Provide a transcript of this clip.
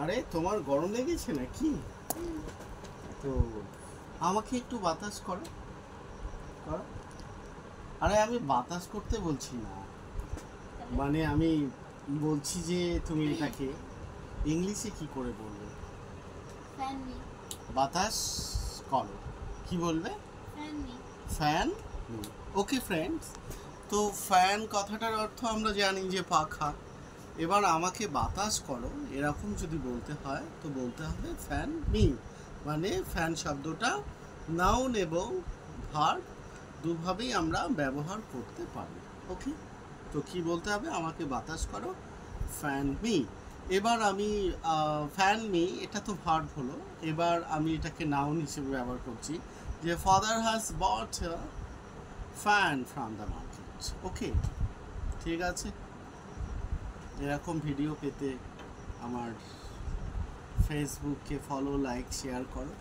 আরে তোমার গরম লেগেছে নাকি? তো আমাকে একটু বাতাস করো। করো। আরে আমি বাতাস করতে বলছি না, মানে আমি বলছি যে তুমি এটাকে ইংলিশে কি করে বলবে? Fan me. বাতাস করো। কি বলবে? Fan me. Fan. Okay friends, তো ফ্যান কথাটার অর্থ আমরা জানি যে পাখা। এবার আমাকে বাতাস করো এরকম যদি বলতে হয় তো বলতে হবে ফ্যান মি। মানে ফ্যান শব্দটা নাউন এবং ভার্ব দুভাবেই আমরা ব্যবহার করতে পারি। ওকে, তো কি বলতে হবে? আমাকে বাতাস করো, ফ্যান মি। এবার আমি ফ্যান মি, এটা তো ভার্ব হলো। এবার আমি এটাকে নাউন হিসেবে ব্যবহার করছি যে father has bought fan from the market. Okay, ঠিক আছে। এরকম ভিডিও পেতে আমার ফেসবুককে ফলো, লাইক, শেয়ার করো।